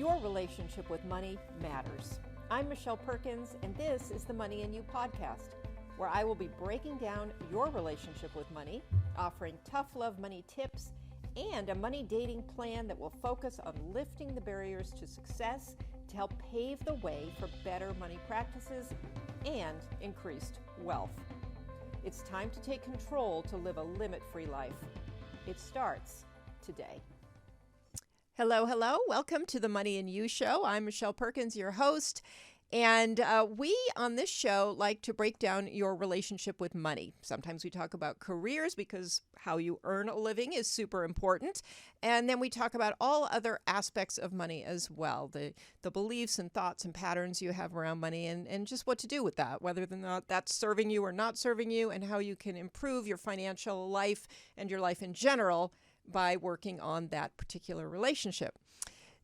Your relationship with money matters. I'm Michelle Perkins, and this is the Money and You podcast, where I will be breaking down your relationship with money, offering tough love money tips, and a money dating plan that will focus on lifting the barriers to success to help pave the way for better money practices and increased wealth. It's time to take control to live a limit-free life. It starts today. Hello. Welcome to the Money and You show. I'm Michelle Perkins, your host. And we on this show like to break down your relationship with money. Sometimes we talk about careers because how you earn a living is super important. And then we talk about all other aspects of money as well, the beliefs and thoughts and patterns you have around money and just what to do with that, whether or not that's serving you or not serving you, and how you can improve your financial life and your life in general by working on that particular relationship.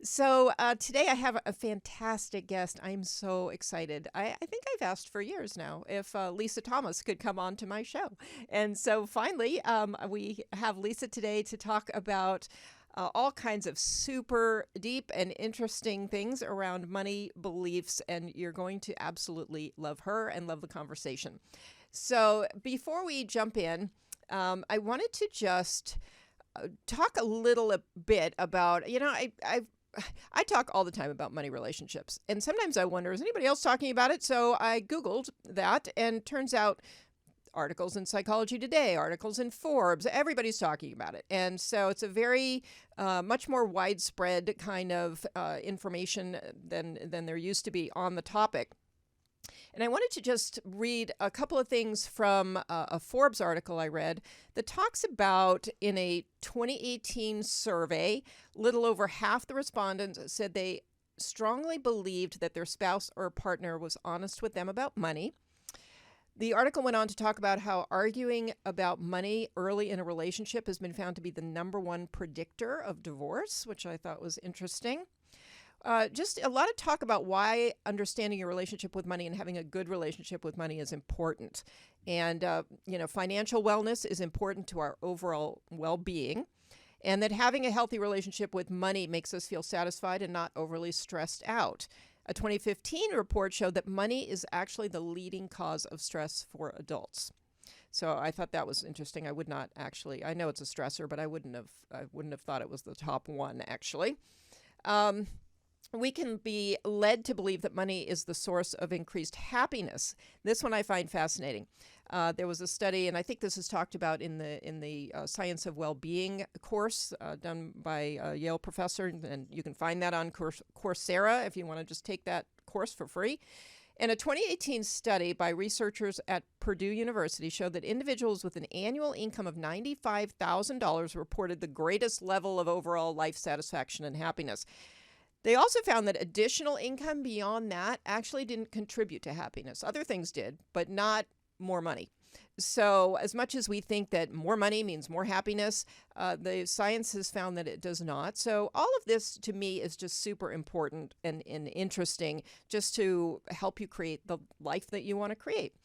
So today I have a fantastic guest. I'm so excited. I think I've asked for years now if Lisa Thomas could come on to my show. And so finally, we have Lisa today to talk about all kinds of super deep and interesting things around money beliefs. And you're going to absolutely love her and love the conversation. So before we jump in, I wanted to just talk a little bit about, I talk all the time about money relationships, and sometimes I wonder, is anybody else talking about it? So I Googled that, and turns out articles in Psychology Today, articles in Forbes, everybody's talking about it. And so it's a very much more widespread kind of information than there used to be on the topic. And I wanted to just read a couple of things from a Forbes article I read that talks about, in a 2018 survey, little over half the respondents said they strongly believed that their spouse or partner was honest with them about money. The article went on to talk about how arguing about money early in a relationship has been found to be the number one predictor of divorce, which I thought was interesting. Just a lot of talk about why understanding your relationship with money and having a good relationship with money is important. And, financial wellness is important to our overall well-being, and that having a healthy relationship with money makes us feel satisfied and not overly stressed out. A 2015 report showed that money is actually the leading cause of stress for adults. So I thought that was interesting. I would not actually, I know it's a stressor, but I wouldn't have thought it was the top one, actually. We can be led to believe that money is the source of increased happiness. This one I find fascinating. There was a study, and I think this is talked about in the Science of Well-Being course done by a Yale professor, and you can find that on Coursera if you want to just take that course for free. And a 2018 study by researchers at Purdue University showed that individuals with an annual income of $95,000 reported the greatest level of overall life satisfaction and happiness. They also found that additional income beyond that actually didn't contribute to happiness. Other things did, but not more money. So as much as we think that more money means more happiness, the science has found that it does not. So all of this to me is just super important and interesting, just to help you create the life that you want to create.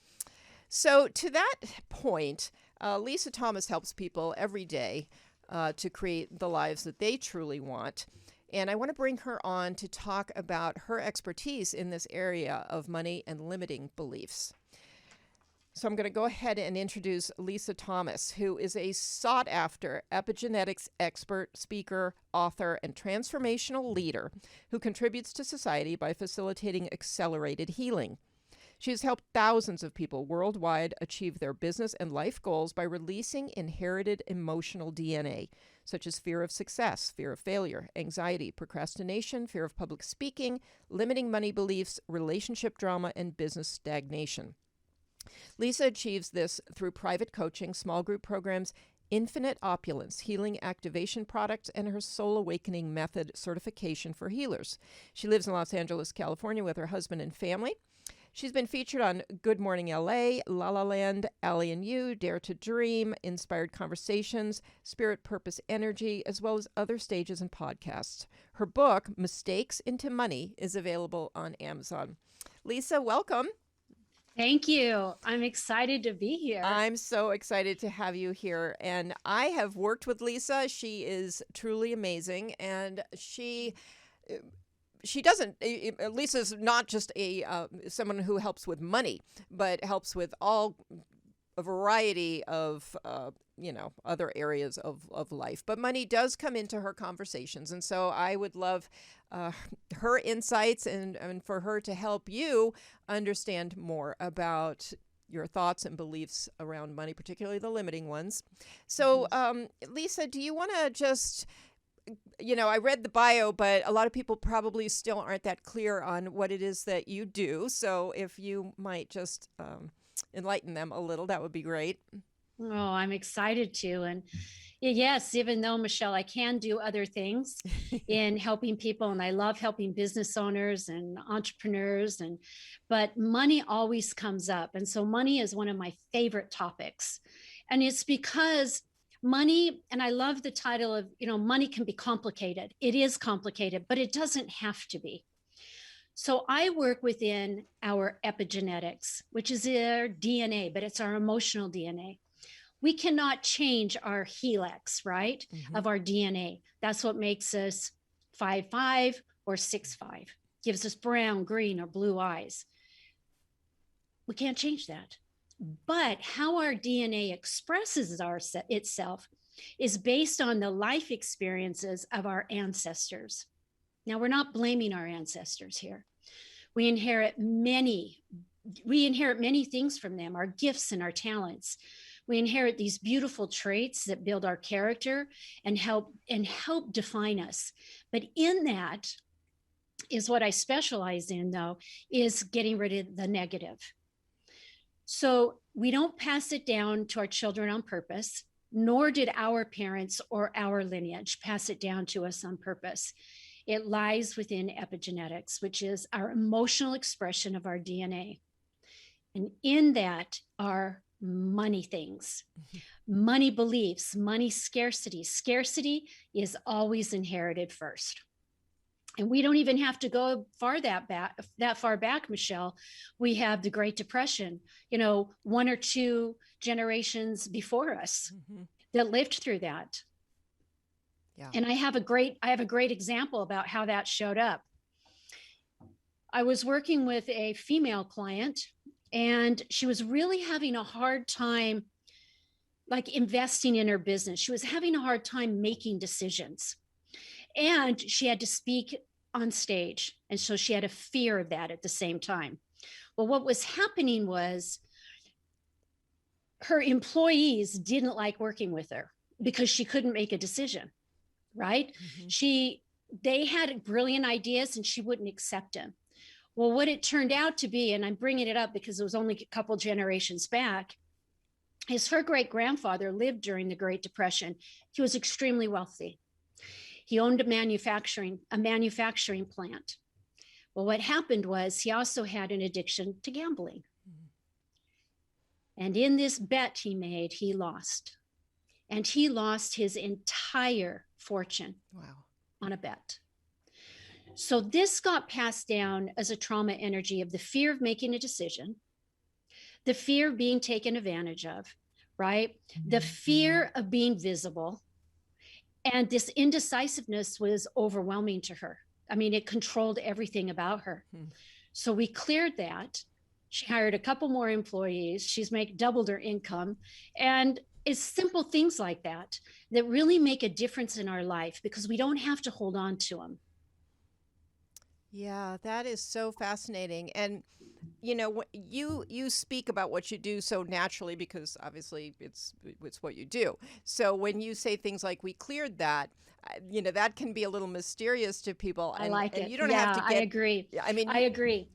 So to that point, Lisa Thomas helps people every day to create the lives that they truly want. And I want to bring her on to talk about her expertise in this area of money and limiting beliefs. So I'm going to go ahead and introduce Lisa Thomas, who is a sought-after epigenetics expert, speaker, author, and transformational leader who contributes to society by facilitating accelerated healing. She has helped thousands of people worldwide achieve their business and life goals by releasing inherited emotional DNA, such as fear of success, fear of failure, anxiety, procrastination, fear of public speaking, limiting money beliefs, relationship drama, and business stagnation. Lisa achieves this through private coaching, small group programs, infinite opulence, healing activation products, and her soul awakening method certification for healers. She lives in Los Angeles, California with her husband and family. She's been featured on Good Morning LA, La La Land, Allie and You, Dare to Dream, Inspired Conversations, Spirit Purpose Energy, as well as other stages and podcasts. Her book, Mistakes into Money, is available on Amazon. Lisa, welcome. Thank you. I'm excited to be here. I'm so excited to have you here. And I have worked with Lisa. She is truly amazing. And she she doesn't. Lisa's not just someone who helps with money, but helps with a variety of other areas of life. But money does come into her conversations, and so I would love her insights and for her to help you understand more about your thoughts and beliefs around money, particularly the limiting ones. So, Lisa, do you want to just, I read the bio, but a lot of people probably still aren't that clear on what it is that you do. So if you might just enlighten them a little, that would be great. Oh, I'm excited to. And yes, even though, Michelle, I can do other things in helping people, and I love helping business owners and entrepreneurs, but money always comes up. And so money is one of my favorite topics. And it's because money, and I love the title of, money can be complicated. It is complicated, but it doesn't have to be. So I work within our epigenetics, which is our DNA, but it's our emotional DNA. We cannot change our helix, right, of our DNA. That's what makes us 5'5" or 6'5", gives us brown, green, or blue eyes. We can't change that. But how our DNA expresses itself is based on the life experiences of our ancestors. Now, we're not blaming our ancestors here. We inherit many things from them, our gifts and our talents. We inherit these beautiful traits that build our character and help define us. But in that is what I specialize in, though, is getting rid of the negative. So we don't pass it down to our children on purpose, nor did our parents or our lineage pass it down to us on purpose. It lies within epigenetics, which is our emotional expression of our DNA. And in that are money things, money beliefs, money scarcity. Scarcity is always inherited first. And we don't even have to go that far back, Michelle. We have the Great Depression, one or two generations before us that lived through that. Yeah. And I have a great example about how that showed up. I was working with a female client, and she was really having a hard time investing in her business. She was having a hard time making decisions. And she had to speak on stage. And so she had a fear of that at the same time. Well, what was happening was her employees didn't like working with her because she couldn't make a decision, right? They had brilliant ideas and she wouldn't accept them. Well, what it turned out to be, and I'm bringing it up because it was only a couple generations back, is her great-grandfather lived during the Great Depression. He was extremely wealthy. He owned a manufacturing plant. Well, what happened was he also had an addiction to gambling. And in this bet he made, he lost. And he lost his entire fortune on a bet. So this got passed down as a trauma energy of the fear of making a decision, the fear of being taken advantage of, right? The fear of being visible. And this indecisiveness was overwhelming to her. I mean, it controlled everything about her. So we cleared that. She hired a couple more employees. She's doubled her income. And it's simple things like that that really make a difference in our life because we don't have to hold on to them. Yeah, that is so fascinating. And you speak about what you do so naturally because obviously it's what you do. So when you say things like we cleared that, that can be a little mysterious to people. I like it. You don't have to get. I agree. I agree.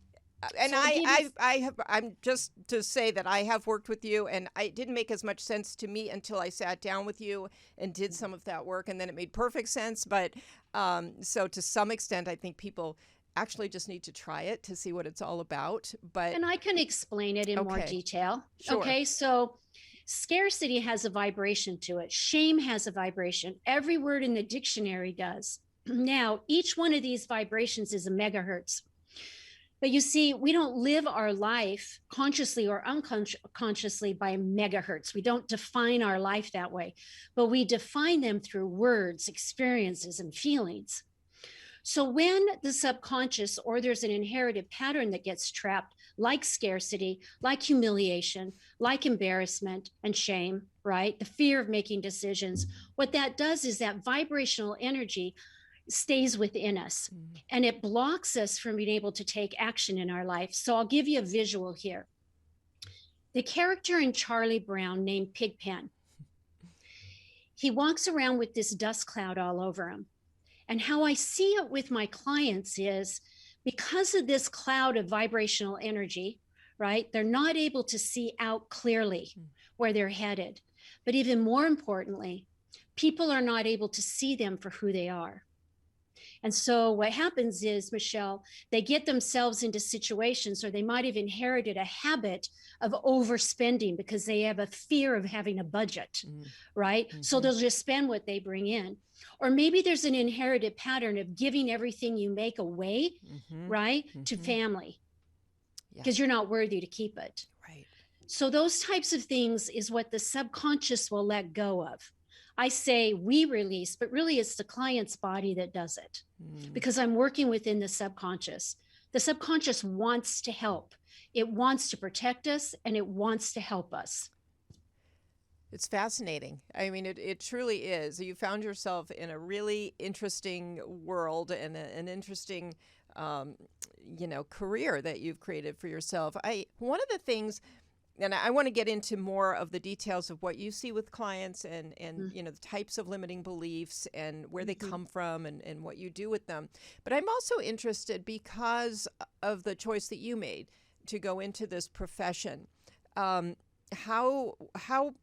And so I'm just to say that I have worked with you, and it didn't make as much sense to me until I sat down with you and did some of that work, and then it made perfect sense. But so to some extent, I think people actually just need to try it to see what it's all about. And I can explain it in more detail. Sure. Okay, so scarcity has a vibration to it. Shame has a vibration. Every word in the dictionary does. Now, each one of these vibrations is a megahertz. But you see, we don't live our life consciously or unconsciously by megahertz. We don't define our life that way, but we define them through words, experiences, and feelings. So when the subconscious, or there's an inherited pattern that gets trapped, like scarcity, like humiliation, like embarrassment and shame, right? The fear of making decisions, what that does is that vibrational energy stays within us, and it blocks us from being able to take action in our life. So I'll give you a visual here. The character in Charlie Brown named Pigpen, he walks around with this dust cloud all over him. And how I see it with my clients is, because of this cloud of vibrational energy, right? They're not able to see out clearly where they're headed. But even more importantly, people are not able to see them for who they are. And so what happens is, Michelle, they get themselves into situations, or they might have inherited a habit of overspending because they have a fear of having a budget, right? So they'll just spend what they bring in. Or maybe there's an inherited pattern of giving everything you make away, right, to family, because you're not worthy to keep it. Right. So those types of things is what the subconscious will let go of. I say we release, but really it's the client's body that does it, because I'm working within the subconscious. The subconscious wants to help. It wants to protect us, and it wants to help us. It's fascinating. I mean, it truly is. You found yourself in a really interesting world, and an interesting, career that you've created for yourself. One of the things, and I want to get into more of the details of what you see with clients, and the types of limiting beliefs and where they come from, and what you do with them. But I'm also interested, because of the choice that you made to go into this profession. How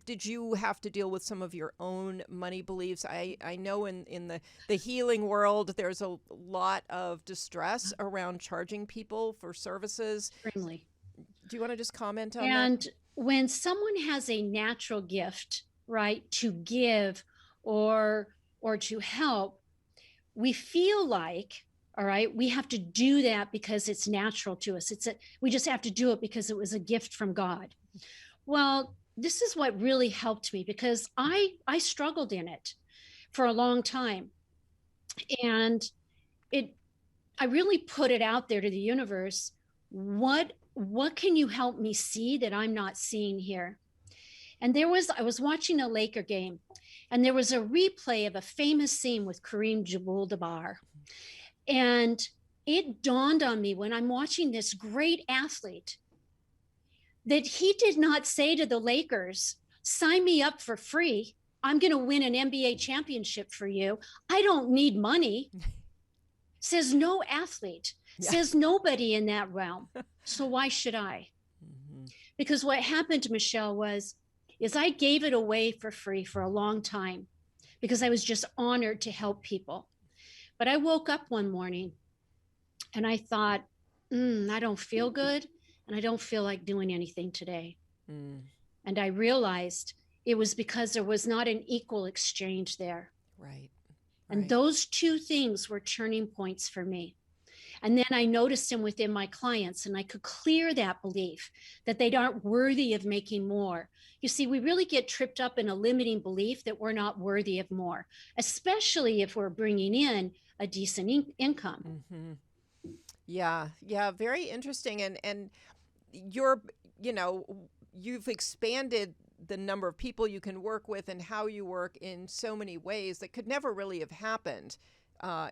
did you have to deal with some of your own money beliefs? I know in the healing world, there's a lot of distress around charging people for services. Extremely. Do you want to just comment on that? And when someone has a natural gift, right, to give or to help, we feel like, all right, we have to do that because it's natural to us. We just have to do it because it was a gift from God. Well, this is what really helped me, because I struggled in it for a long time. And I really put it out there to the universe. What can you help me see that I'm not seeing here? And I was watching a Laker game, and there was a replay of a famous scene with Kareem Abdul-Jabbar. And it dawned on me, when I'm watching this great athlete, that he did not say to the Lakers, sign me up for free. I'm going to win an NBA championship for you. I don't need money. Says no athlete, says nobody in that realm. So why should I? Because what happened, Michelle, is I gave it away for free for a long time, because I was just honored to help people. But I woke up one morning and I thought, I don't feel good. And I don't feel like doing anything today. And I realized it was because there was not an equal exchange there. Right. And those two things were turning points for me. And then I noticed them within my clients, and I could clear that belief that they aren't worthy of making more. You see, we really get tripped up in a limiting belief that we're not worthy of more, especially if we're bringing in a decent income. Yeah, very interesting. And you've expanded the number of people you can work with and how you work in so many ways that could never really have happened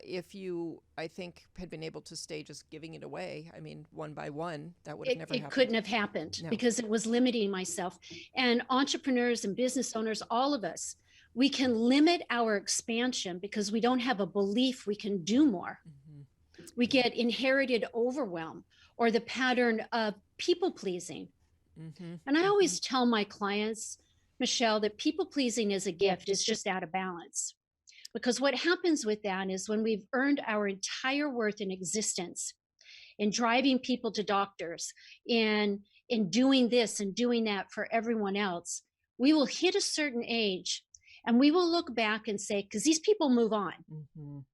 if you, I think, had been able to stay just giving it away. I mean, one by one, that would have never happened. It couldn't have happened because it was limiting myself. And entrepreneurs and business owners, all of us, we can limit our expansion because we don't have a belief we can do more. We get inherited overwhelm or the pattern of people pleasing. And I always tell my clients, Michelle, that people pleasing is a gift. It's just out of balance. Because what happens with that is, when we've earned our entire worth in existence, in driving people to doctors, in doing this and doing that for everyone else, we will hit a certain age and we will look back and say, because these people move on,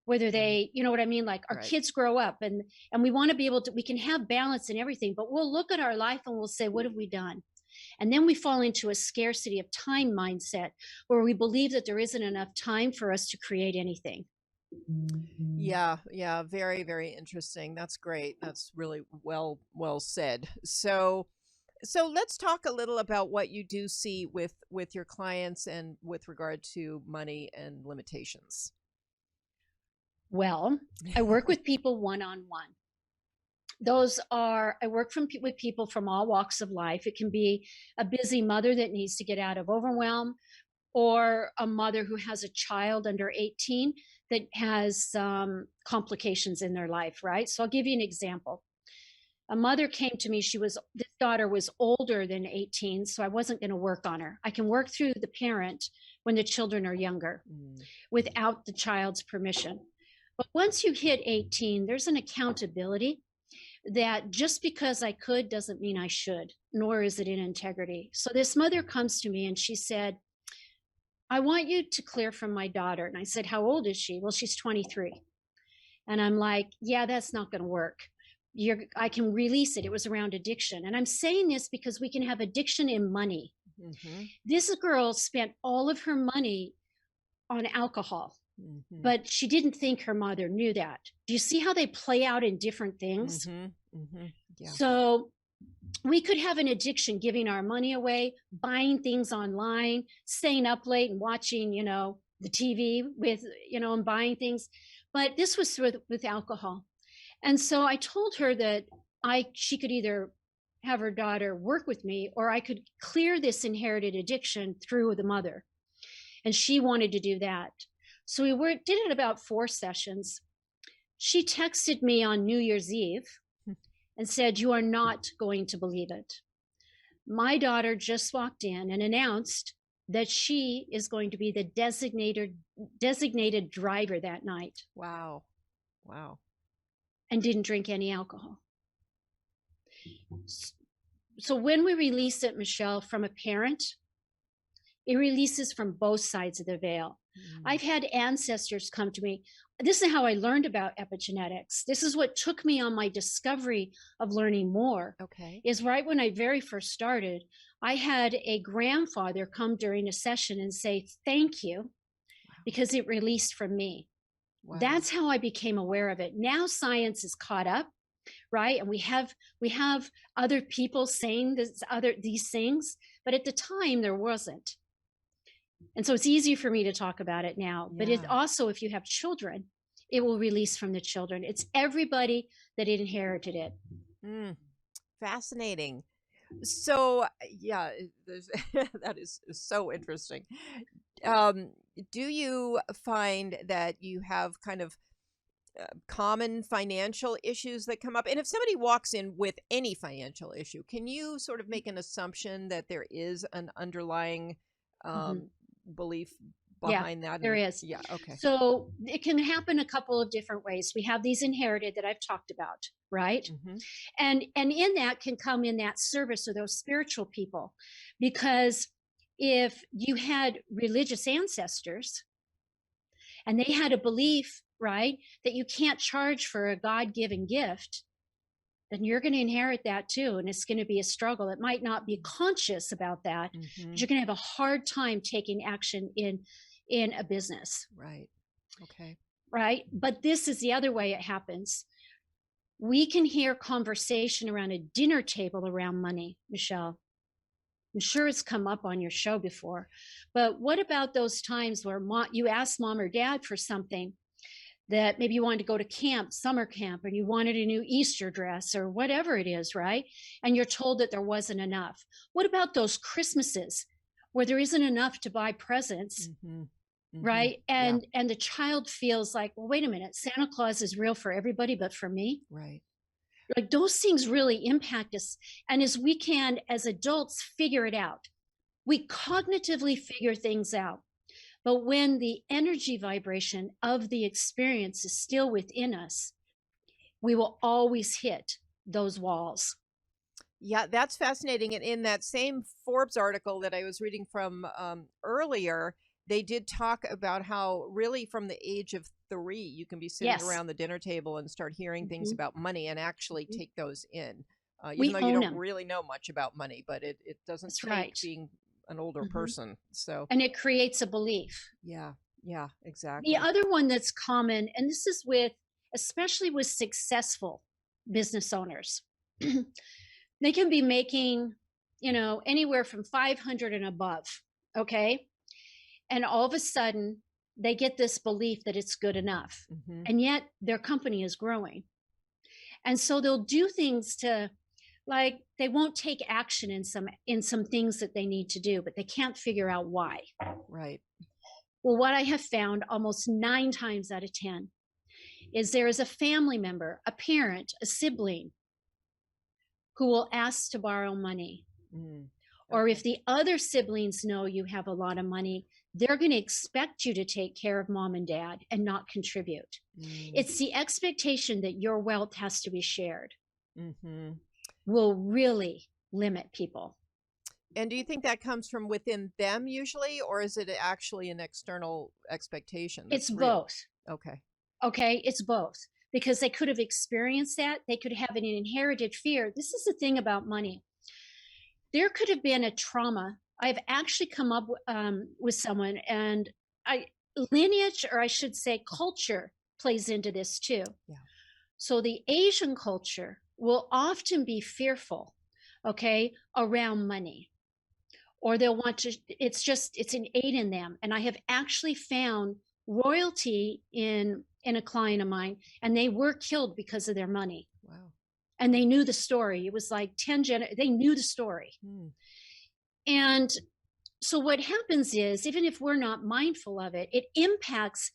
whether they, you know what I mean? Like our kids grow up, and we want to be able to, we can have balance in everything, but we'll look at our life and we'll say, what have we done? And then we fall into a scarcity of time mindset where we believe that there isn't enough time for us to create anything. Yeah, yeah, very, very interesting. That's great. That's really well said. So let's talk a little about what you do see with your clients and with regard to money and limitations. Well, I work with people one on one. Those are, I work with people from all walks of life. It can be a busy mother that needs to get out of overwhelm, or a mother who has a child under 18 that has some complications in their life, right? So I'll give you an example. A mother came to me. This daughter was older than 18, so I wasn't going to work on her. I can work through the parent when the children are younger without the child's permission. But once you hit 18, there's an accountability that just because I could doesn't mean I should, nor is it in integrity. So this mother comes to me and she said, I want you to clear from my daughter. And I said, how old is she? Well, she's 23. And I'm like, yeah, that's not going to work. I can release it. It was around addiction. And I'm saying this because we can have addiction in money. Mm-hmm. This girl spent all of her money on alcohol, but she didn't think her mother knew that. Do you see how they play out in different things? Yeah. So we could have an addiction, giving our money away, buying things online, staying up late and watching, the TV and buying things. But this was with alcohol. And so I told her that she could either have her daughter work with me, or I could clear this inherited addiction through the mother. And she wanted to do that. So did it about 4 sessions. She texted me on New Year's Eve and said, you are not going to believe it. My daughter just walked in and announced that she is going to be the designated driver that night. Wow. And didn't drink any alcohol. So when we release it, Michelle, from a parent, it releases from both sides of the veil. I've had ancestors come to me. This is how I learned about epigenetics. This is what took me on my discovery of learning more. Okay. Is right when I very first started, I had a grandfather come during a session and say, thank you, because it released from me. Wow. That's how I became aware of it. Now science is caught up, right? And we have other people saying these things, but at the time there wasn't. And so it's easy for me to talk about it now, but it also, if you have children, it will release from the children. It's everybody that inherited it. Fascinating. So yeah, that is so interesting. Do you find that you have kind of common financial issues that come up? And if somebody walks in with any financial issue, can you sort of make an assumption that there is an underlying belief behind that? There is. Yeah. Okay. So it can happen a couple of different ways. We have these inherited that I've talked about, right? And in that can come in that service or those spiritual people, because if you had religious ancestors and they had a belief, right, that you can't charge for a God-given gift, then you're going to inherit that too. And it's going to be a struggle. It might not be conscious about that, but you're going to have a hard time taking action in a business. Right. Okay. Right. But this is the other way it happens. We can hear conversation around a dinner table around money, Michelle. I'm sure it's come up on your show before, but what about those times where you asked mom or dad for something, that maybe you wanted to go to camp, summer camp, and you wanted a new Easter dress or whatever it is, right? And you're told that there wasn't enough. What about those Christmases where there isn't enough to buy presents, right? And the child feels like, well, wait a minute, Santa Claus is real for everybody, but for me? Right. Like those things really impact us. And as we can, as adults, figure it out. We cognitively figure things out. But when the energy vibration of the experience is still within us, we will always hit those walls. Yeah, that's fascinating. And in that same Forbes article that I was reading from earlier, they did talk about how really from the age of 3, you can be sitting around the dinner table and start hearing things about money and actually take those in. Even though you don't really know much about money, but it doesn't take being an older person. So, and it creates a belief. Yeah, exactly. The other one that's common, and this is with especially with successful business owners. They can be making, anywhere from 500 and above. Okay. And all of a sudden they get this belief that it's good enough. Mm-hmm. And yet their company is growing. And so they'll do things to, like, they won't take action in some things that they need to do, but they can't figure out why. Right. Well, what I have found almost 9 times out of 10 is there is a family member, a parent, a sibling who will ask to borrow money. Mm. Or if the other siblings know you have a lot of money, they're going to expect you to take care of mom and dad and not contribute. Mm. It's the expectation that your wealth has to be shared. Mm-hmm. Will really limit people. And do you think that comes from within them usually, or is it actually an external expectation? It's real? both. Okay. Okay, it's both. Because they could have experienced that. They could have an inherited fear. This is the thing about money. There could have been a trauma. I've actually come up with someone, and lineage, or I should say culture, plays into this too. Yeah. So the Asian culture will often be fearful, okay, around money. Or they'll want to, it's innate in them. And I have actually found royalty in a client of mine, and they were killed because of their money. Wow. And they knew the story. It was like they knew the story. Hmm. And so what happens is, even if we're not mindful of it, it impacts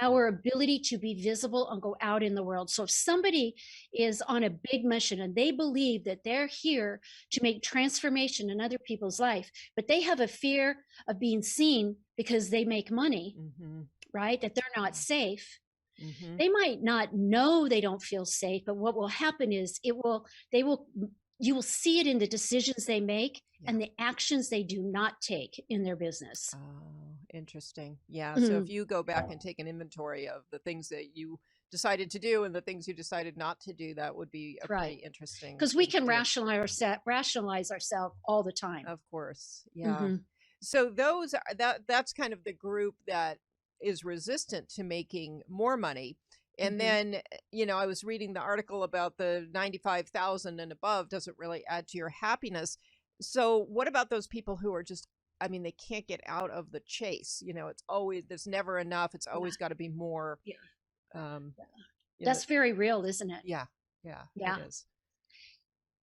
our ability to be visible and go out in the world. So if somebody is on a big mission and they believe that they're here to make transformation in other people's life, but they have a fear of being seen because they make money, Mm-hmm. right? That they're not safe. Mm-hmm. They might not know they don't feel safe, but what will happen is you will see it in the decisions they make and the actions they do not take in their business. Oh, interesting. Yeah. So if you go back and take an inventory of the things that you decided to do and the things you decided not to do, that would be a pretty interesting. Because we can rationalize ourselves all the time. Of course. Yeah. So that's kind of the group that is resistant to making more money. And then, I was reading the article about the 95,000 and above doesn't really add to your happiness. So what about those people who are just, they can't get out of the chase? It's always, there's never enough. It's always got to be more. Yeah. That's very real, isn't it? Yeah. Yeah. It is.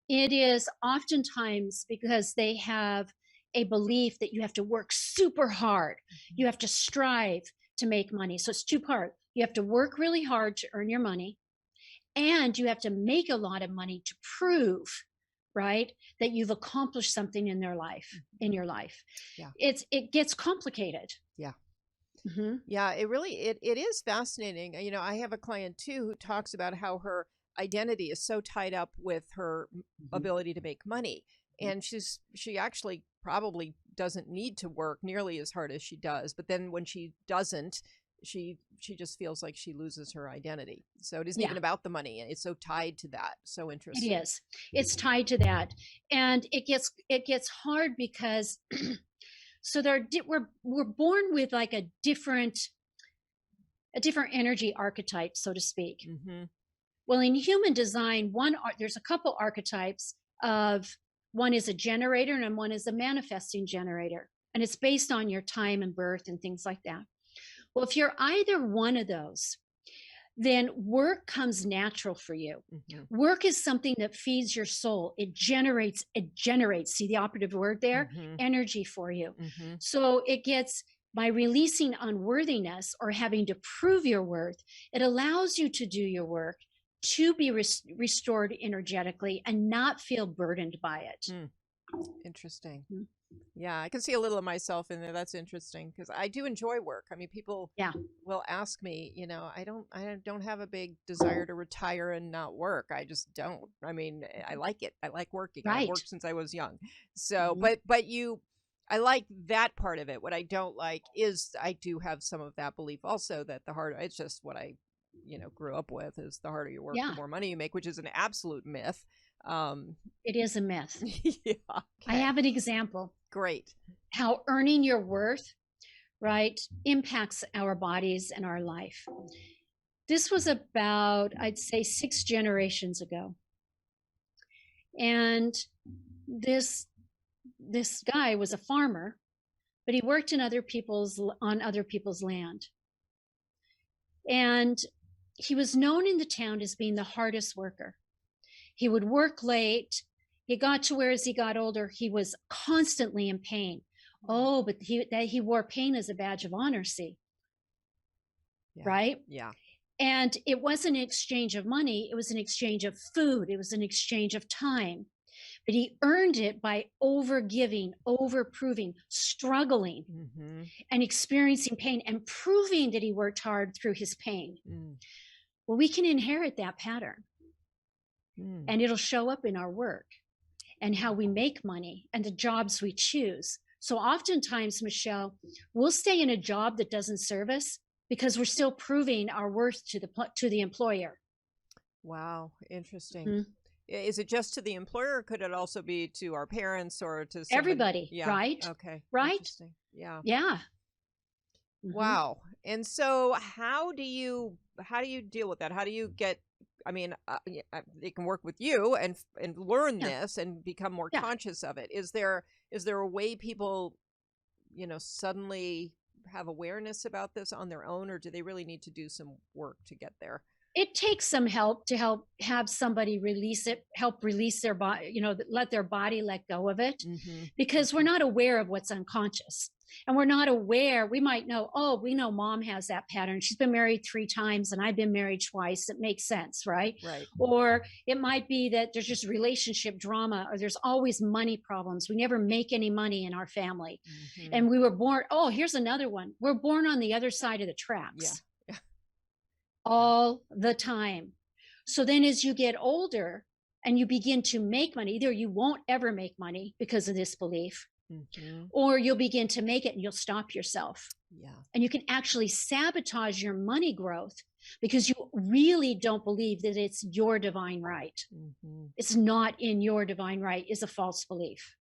It is oftentimes because they have a belief that you have to work super hard. You have to strive to make money. So it's 2 parts. You have to work really hard to earn your money, and you have to make a lot of money to prove, right, that you've accomplished something in your life. Yeah. It gets complicated. Yeah. Mm-hmm. Yeah, it is fascinating. I have a client too who talks about how her identity is so tied up with her ability to make money. And she actually probably doesn't need to work nearly as hard as she does. But then when she doesn't, she just feels like she loses her identity. So it isn't even about the money. It's so tied to that. So interesting. It is. It's tied to that. And it gets hard because so we're born with like a different energy archetype, so to speak. Mm-hmm. Well, in human design, there's a couple archetypes of, one is a generator and one is a manifesting generator. And it's based on your time and birth and things like that. Well, if you're either one of those, then work comes natural for you. Mm-hmm. Work is something that feeds your soul. It generates, see the operative word there? Energy for you. Mm-hmm. So it gets, by releasing unworthiness or having to prove your worth, it allows you to do your work, to be restored energetically and not feel burdened by it. Interesting. Yeah, I can see a little of myself in there. That's interesting because I do enjoy work. People will ask me, I don't have a big desire to retire and not work. I just don't. I like it. I like working. Right. I've worked since I was young. So, I like that part of it. What I don't like is I do have some of that belief also that the harder, it's just what I grew up with, is the harder you work, the more money you make, which is an absolute myth. It is a myth. Yeah. Okay. I have an example. Great. How earning your worth, right, impacts our bodies and our life. This was about, I'd say, 6 generations ago. And this guy was a farmer, but he worked on other people's land. And he was known in the town as being the hardest worker. He would work late. He got to where, as he got older, he was constantly in pain. Oh, but he wore pain as a badge of honor, see? Yeah. Right? Yeah. And it wasn't an exchange of money. It was an exchange of food. It was an exchange of time. But he earned it by over-giving, over-proving, struggling, and experiencing pain and proving that he worked hard through his pain. Well, we can inherit that pattern. And it'll show up in our work and how we make money and the jobs we choose. So oftentimes, Michelle, we'll stay in a job that doesn't serve us because we're still proving our worth to the employer. Wow, interesting. Is it just to the employer, or could it also be to our parents or to somebody? Everybody? Yeah. Right? Okay. Right? Yeah. Yeah. Wow. And so how do you deal with that? How do you get, I mean, they can work with you and learn this and become more conscious of it. Is there a way people, suddenly have awareness about this on their own, or do they really need to do some work to get there? It takes some help to help have somebody help release their body, let their body let go of it, because we're not aware of what's unconscious. And we're not aware. We might know, we know mom has that pattern. She's been married 3 times and I've been married twice. It makes sense, right? Right. Or it might be that there's just relationship drama, or there's always money problems. We never make any money in our family. And we were born, here's another one. We're born on the other side of the tracks. Yeah. All the time. So then as you get older and you begin to make money, either you won't ever make money because of this belief, or you'll begin to make it and you'll stop yourself. Yeah. And you can actually sabotage your money growth because you really don't believe that it's your divine right. It's not in your divine right is a false belief.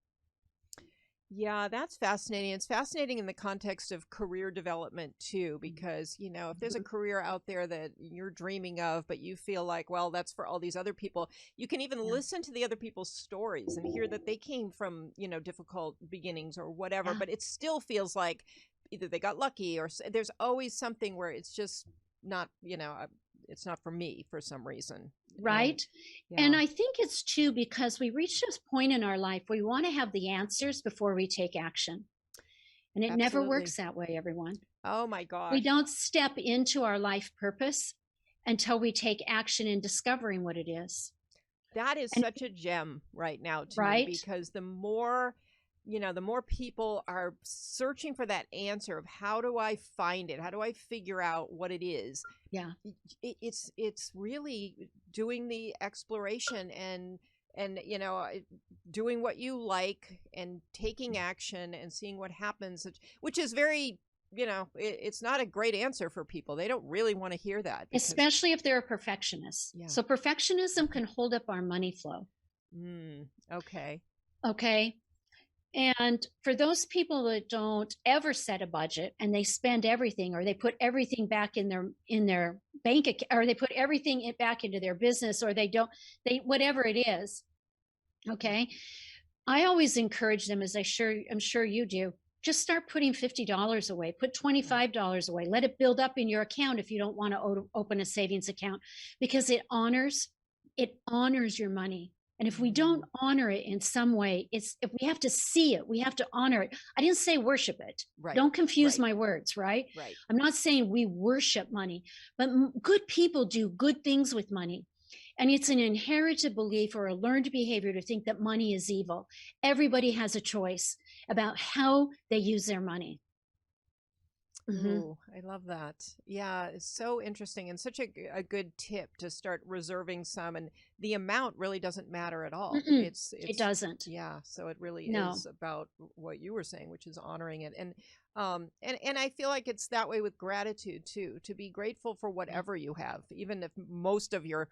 Yeah, that's fascinating. It's fascinating in the context of career development too, because, if there's a career out there that you're dreaming of, but you feel like, well, that's for all these other people, you can even listen to the other people's stories and hear that they came from, difficult beginnings or whatever, but it still feels like either they got lucky or there's always something where it's just not, it's not for me for some reason. Right. And I think it's too because we reach this point in our life where we want to have the answers before we take action. And it never works that way, everyone. Oh my God. We don't step into our life purpose until we take action in discovering what it is. That is such a gem right now to me, because the more people are searching for that answer of how do I find it? How do I figure out what it is? Yeah. It's really doing the exploration and doing what you like and taking action and seeing what happens, which is very, it's not a great answer for people. They don't really want to hear that. Especially if they're a perfectionist. Yeah. So perfectionism can hold up our money flow. Okay. And for those people that don't ever set a budget and they spend everything, or they put everything back in their bank account, or they put everything back into their business, or whatever it is. Okay. I always encourage them, as I'm sure you do, just start putting $50 away, put $25 away, let it build up in your account if you don't want to open a savings account, because it honors your money. And if we don't honor it in some way, if we have to see it, we have to honor it. I didn't say worship it. Right. Don't confuse my words, right? Right. I'm not saying we worship money, but good people do good things with money. And it's an inherited belief or a learned behavior to think that money is evil. Everybody has a choice about how they use their money. Ooh, I love that. Yeah, it's so interesting and such a good tip to start reserving some, and the amount really doesn't matter at all. It doesn't. Yeah, so it really is about what you were saying, which is honoring it. And I feel like it's that way with gratitude too, to be grateful for whatever you have, even if most of your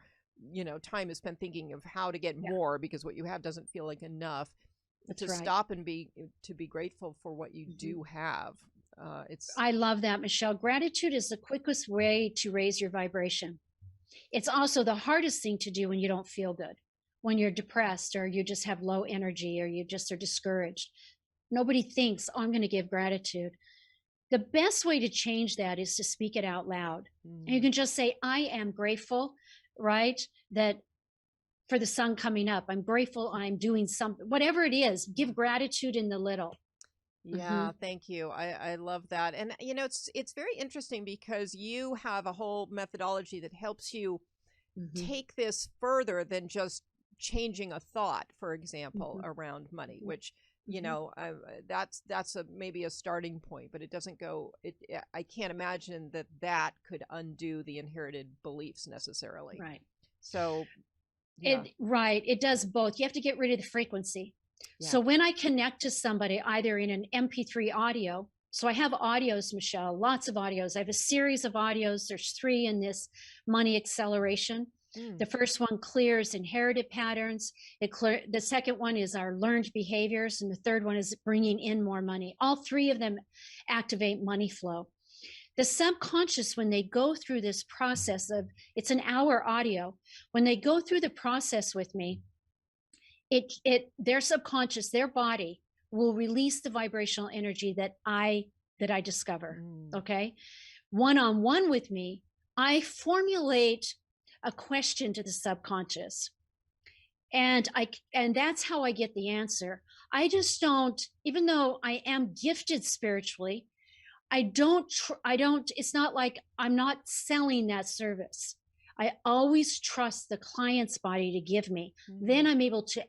time is spent thinking of how to get more because what you have doesn't feel like enough. Stop and be grateful for what you do have. It's I love that, Michelle. Gratitude is the quickest way to raise your vibration. It's also the hardest thing to do when you don't feel good, when you're depressed or you just have low energy or you just are discouraged. Nobody thinks, oh, I'm going to give gratitude. The best way to change that is to speak it out loud. And you can just say, I am grateful, right? That for the sun coming up, I'm grateful I'm doing something, whatever it is, give gratitude in the little. Yeah, thank you. I love that. And it's very interesting because you have a whole methodology that helps you take this further than just changing a thought, for example, around money, which that's maybe a starting point, but it doesn't go. I can't imagine that could undo the inherited beliefs necessarily. Right. So, yeah. It does both. You have to get rid of the frequency. Yeah. So when I connect to somebody, either in an MP3 audio, so I have audios, Michelle, lots of audios. I have a series of audios. There's 3 in this money acceleration. The first one clears inherited patterns. The second one is our learned behaviors. And the third one is bringing in more money. All 3 of them activate money flow. The subconscious, when they go through this process of, it's an hour audio, when they go through the process with me, their subconscious, their body will release the vibrational energy that I discover. Okay. One-on-one with me, I formulate a question to the subconscious. And that's how I get the answer. I just don't, even though I am gifted spiritually, it's not like I'm not selling that service. I always trust the client's body to give me. Then I'm able to,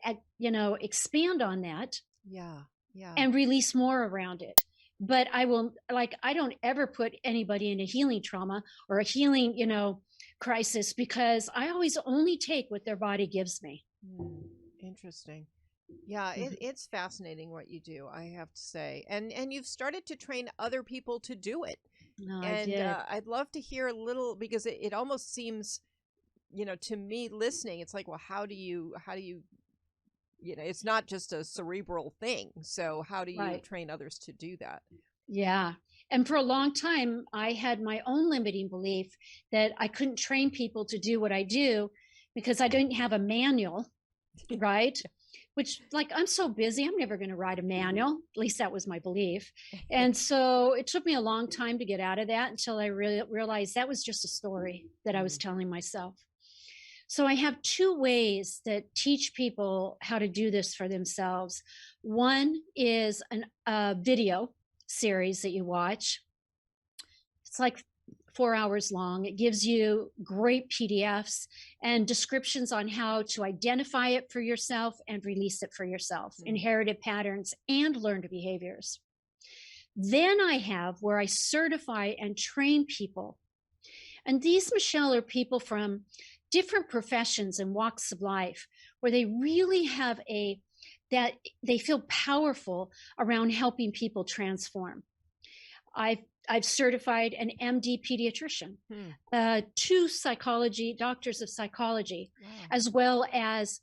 expand on that. Yeah. And release more around it. But I don't ever put anybody in a healing trauma or a healing, crisis, because I always only take what their body gives me. Interesting. Yeah, it's fascinating what you do, I have to say. And you've started to train other people to do it. No, and I did. I'd love to hear a little, because it almost seems, to me listening, it's like, well, how do you it's not just a cerebral thing. So how do you train others to do that? Yeah. And for a long time, I had my own limiting belief that I couldn't train people to do what I do because I didn't have a manual, right? Which, I'm so busy, I'm never going to write a manual. At least that was my belief. And so it took me a long time to get out of that until I really realized that was just a story that I was telling myself. So I have 2 ways that teach people how to do this for themselves. One is a video series that you watch. It's 4 hours long. It gives you great PDFs and descriptions on how to identify it for yourself and release it for yourself, inherited patterns and learned behaviors. Then I have where I certify and train people. And these, Michelle, are people from different professions and walks of life where they really have that they feel powerful around helping people transform. I've certified an MD pediatrician, 2 doctors of psychology, as well as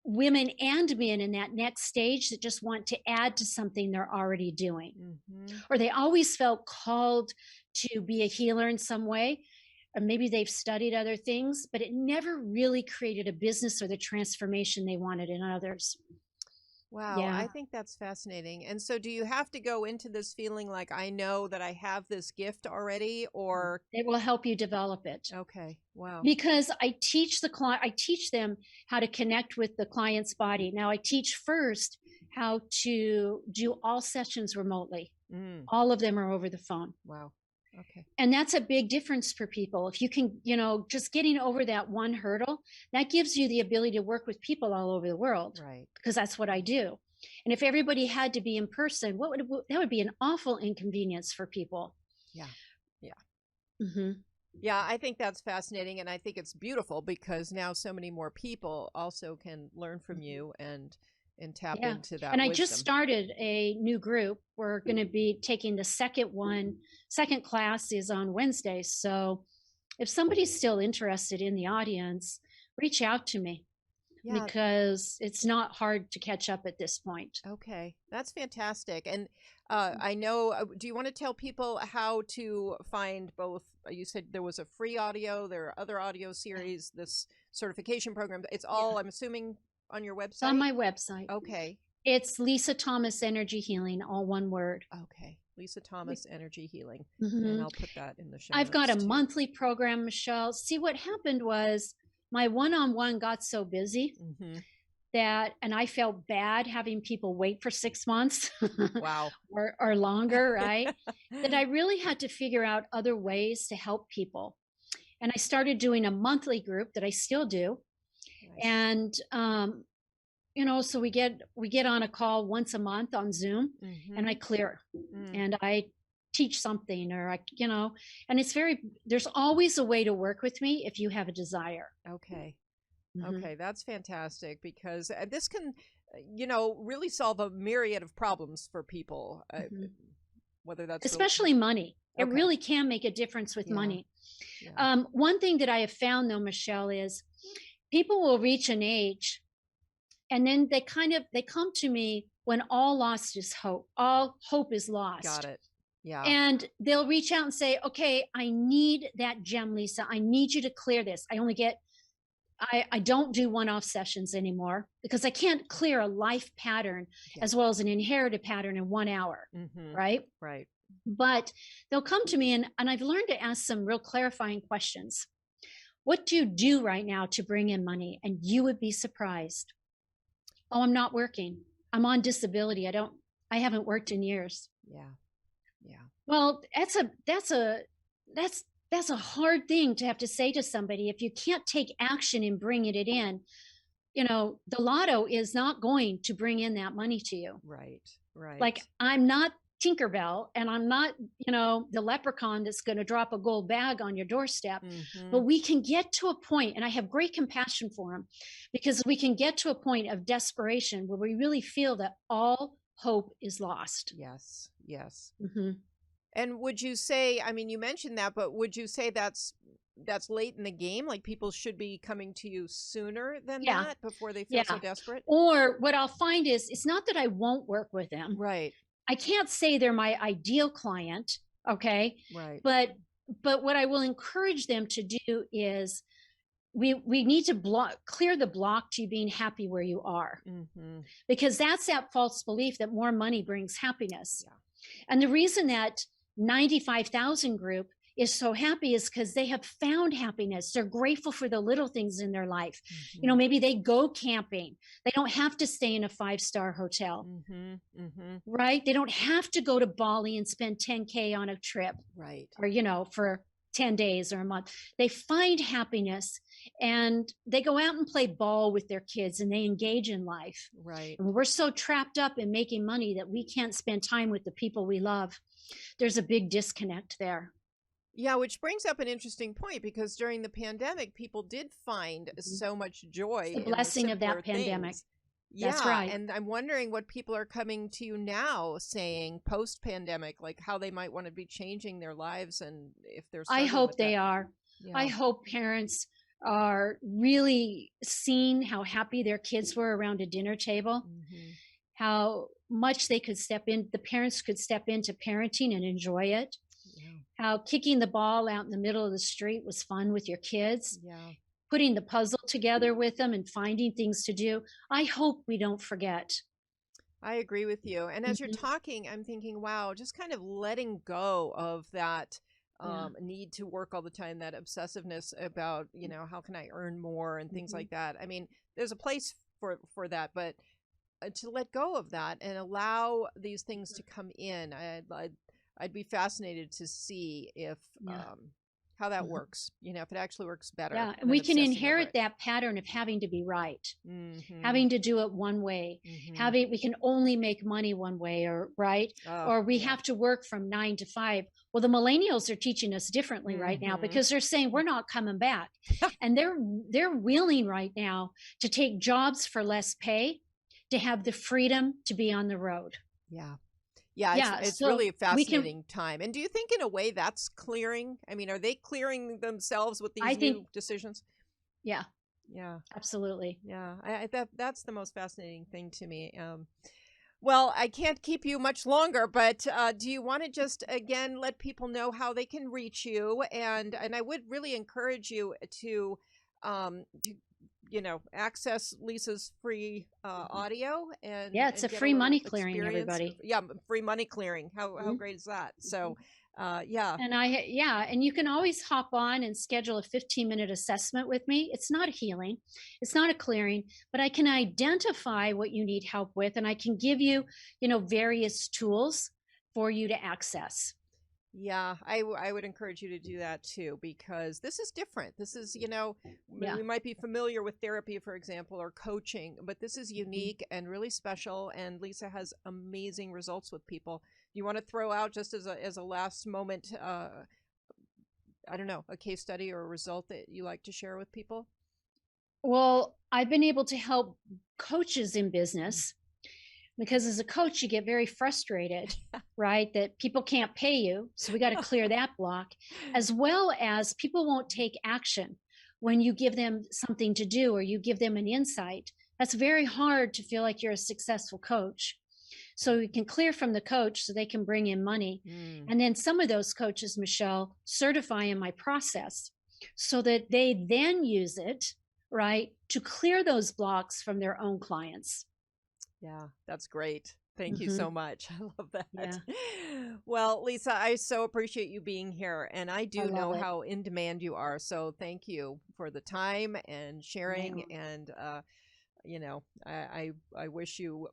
women and men in that next stage that just want to add to something they're already doing. Or they always felt called to be a healer in some way. Or maybe they've studied other things, but it never really created a business or the transformation they wanted in others. Wow, yeah. I think that's fascinating. And so do you have to go into this feeling like, I know that I have this gift already, or? It will help you develop it. Okay, wow. Because I teach them how to connect with the client's body. Now I teach first how to do all sessions remotely. All of them are over the phone. Wow. Okay. And that's a big difference for people. If you can, just getting over that one hurdle, that gives you the ability to work with people all over the world. Right. Because that's what I do. And if everybody had to be in person, that would be an awful inconvenience for people. Yeah. Yeah. Yeah, I think that's fascinating. And I think it's beautiful because now so many more people also can learn from you and tap into that. And I wisdom. just started a new group. We're going to be taking the second class is on Wednesday. So if somebody's still interested in the audience, reach out to me. Yeah. because it's not hard to catch up at this point. Okay, that's fantastic. And I know, do you want to tell people how to find both? You said there was a free audio, there are other audio series, this certification program. It's all, I'm assuming, on your It's on website? my website. Okay. It's Lisa Thomas Energy Healing, all one word. Okay. Lisa Thomas Energy Healing. Mhm. And I'll put that in the show I've got a notes, too. monthly program, Michelle. See, what happened was my one-on-one got so busy Mhm. that, and I felt bad having people wait for 6 months Wow. or longer, right? That I really had to figure out other ways to help people. And I started doing a monthly group that I still do. Nice. And you know, so we get on a call once a month on Zoom, and I clear and I teach something, or I, you know, and it's there's always a way to work with me if you have a desire. Okay. Mhm. Okay, that's fantastic, because this can, really solve a myriad of problems for people, Mhm. whether that's Especially money. It Okay. really can make a difference with Yeah. money. Yeah. One thing that I have found though, Michelle, is people will reach an age and then they come to me when all hope is lost. Got it. Yeah. And they'll reach out and say, okay, I need that gem, Lisa. I need you to clear this. I don't do one-off sessions anymore because I can't clear a life pattern as well as an inherited pattern in 1 hour, right? Right. But they'll come to me and I've learned to ask some real clarifying questions. What do you do right now to bring in money? And you would be surprised. Oh, I'm not working. I'm on disability. I haven't worked in years. Yeah. Yeah. Well, that's a hard thing to have to say to somebody. If you can't take action in bringing it in, you know, the lotto is not going to bring in that money to you. Right. Right. Like, I'm not Tinkerbell and I'm not, you know, the leprechaun that's going to drop a gold bag on your doorstep. But we can get to a point, and I have great compassion for them, because we can get to a point of desperation where we really feel that all hope is lost. Yes. Yes. Mm-hmm. And would you say, I mean, you mentioned that, but would you say that's late in the game? Like, people should be coming to you sooner than that before they feel so desperate? Or what I'll find is, it's not that I won't work with them. Right. I can't say they're my ideal client. Okay. Right. But what I will encourage them to do is we need to clear the block to being happy where you are, because that's that false belief that more money brings happiness. Yeah. And the reason that 95,000 group is so happy is because they have found happiness. They're grateful for the little things in their life. You know, maybe they go camping. They don't have to stay in a 5-star hotel, right? They don't have to go to Bali and spend 10K on a trip, right? Or, you know, for 10 days or a month. They find happiness and they go out and play ball with their kids and they engage in life. Right. And we're so trapped up in making money that we can't spend time with the people we love. There's a big disconnect there. Yeah, which brings up an interesting point, because during the pandemic, people did find so much joy. The blessing of that pandemic. That's right. And I'm wondering what people are coming to you now saying post-pandemic, like how they might want to be changing their lives, and if there's. I hope they are. Yeah. I hope parents are really seeing how happy their kids were around a dinner table, how much they could the parents could step into parenting and enjoy it. How kicking the ball out in the middle of the street was fun with your kids. Yeah. Putting the puzzle together with them and finding things to do. I hope we don't forget. I agree with you. And as you're talking, I'm thinking, wow, just kind of letting go of that need to work all the time, that obsessiveness about, you know, how can I earn more and things like that. I mean, there's a place for that, but to let go of that and allow these things to come in, I'd be fascinated to see if how that works, you know, if it actually works better. Yeah, and we can inherit that pattern of having to be right, having to do it one way, we can only make money one way, or right, or we have to work from 9 to 5. Well, the millennials are teaching us differently right now, because they're saying we're not coming back, and they're willing right now to take jobs for less pay to have the freedom to be on the road. Yeah, it's so really a fascinating time. And do you think in a way that's clearing? I mean, are they clearing themselves with these new decisions? Yeah. Yeah. Absolutely. Yeah. That's the most fascinating thing to me. Well, I can't keep you much longer, but do you want to just again let people know how they can reach you? And I would really encourage you to access Lisa's free Mhm. audio Yeah, it's and a get a free little money clearing, experience. everybody. Yeah, free money clearing. How Mhm. great is that? Mhm. So, yeah, And yeah, and you can always hop on and schedule a 15-minute assessment with me. It's not a healing, it's not a clearing, but I can identify what you need help with and I can give you, various tools for you to access. yeah, I would encourage you to do that too, because this is different. This is, Yeah. we might be familiar with therapy, for example, or coaching, but this is Mhm. unique and really special. And Lisa has amazing results with people. Do you want to throw out just as a last moment, I don't know, a case study or a result that you like to share with people? Well, I've been able to help coaches in business because as a coach, you get very frustrated, right? That people can't pay you. So we got to clear that block, as well as people won't take action when you give them something to do or you give them an insight. That's very hard to feel like you're a successful coach. So we can clear from the coach so they can bring in money. Mm, And then some of those coaches, Michelle, certify in my process so that they then use it, right, to clear those blocks from their own clients. yeah, that's great. Thank you Hmm. so much. I love that. Yeah, Well, Lisa, I so appreciate you being here, and I I do love know it. how in demand you are. So thank you for the time and My sharing. own. And I wish you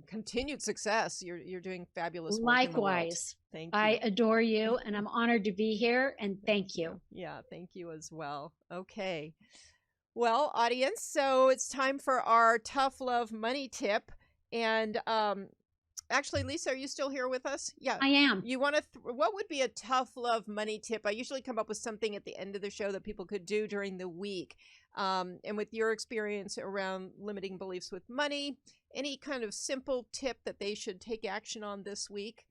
continued success. You're doing fabulous work in the world. Likewise, Thank I you. adore you and I'm honored to be here and Thank thank you. you. Yeah, thank you as well. Okay. Well, audience, so it's time for our tough love money tip. And actually, Lisa, are you still here with us? Yeah. I am. You want to, what would be a tough love money tip? I usually come up with something at the end of the show that people could do during the week. And with your experience around limiting beliefs with money, any kind of simple tip that they should take action on this week?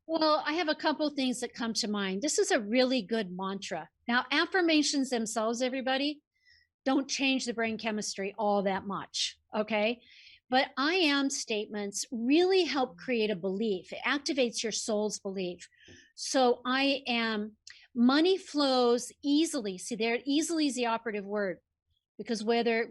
Well, I have a couple things that come to mind. This is a really good mantra. Now, affirmations themselves, everybody, don't change the brain chemistry all that much. Okay. But I am statements really help create a belief. It activates your soul's belief. So I am, money flows easily. See, there, easily is the operative word because so you're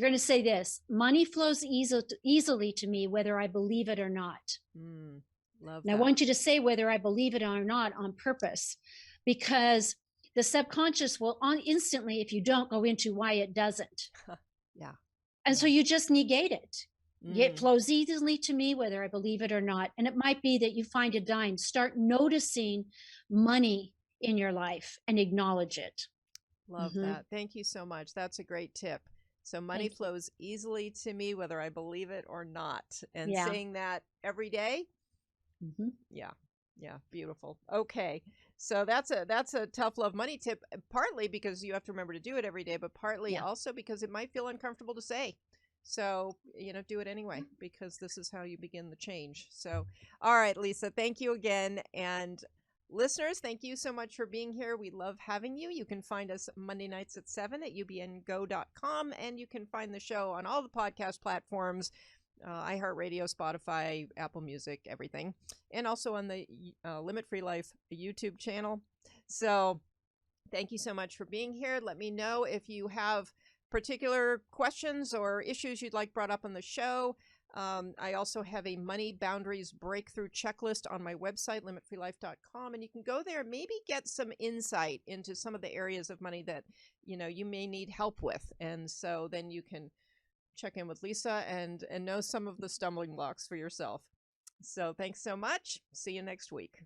going to say this money flows easily to me, whether I believe it or not. Mm, love And I that. want you to say whether I believe it or not on purpose, because the subconscious will instantly, if you don't, go into why it doesn't. Yeah. And so Yeah. you just negate it. It Mm, flows easily to me, whether I believe it or not. And it might be that you find a dime, start noticing money in your life and acknowledge it. love Hmm. that. Thank you so much. That's a great tip. So money Thank you. flows easily to me whether I believe it or not. And Yeah. saying that every day. Hmm. Yeah. Yeah, beautiful. Okay. So that's a tough love money tip, partly because you have to remember to do it every day, but partly Yeah. also because it might feel uncomfortable to say. So, do it anyway because this is how you begin the change. So, all right, Lisa, thank you again. And listeners, thank you so much for being here. We love having you. You can find us Monday nights at 7 at ubngo.com, and you can find the show on all the podcast platforms, iHeartRadio, Spotify, Apple Music, everything, and also on the Limit Free Life YouTube channel. So thank you so much for being here. Let me know if you have particular questions or issues you'd like brought up on the show. I also have a money boundaries breakthrough checklist on my website, limitfreelife.com, and you can go there and maybe get some insight into some of the areas of money that you may need help with. And so then you can check in with Lisa and know some of the stumbling blocks for yourself. So thanks so much. See you next week.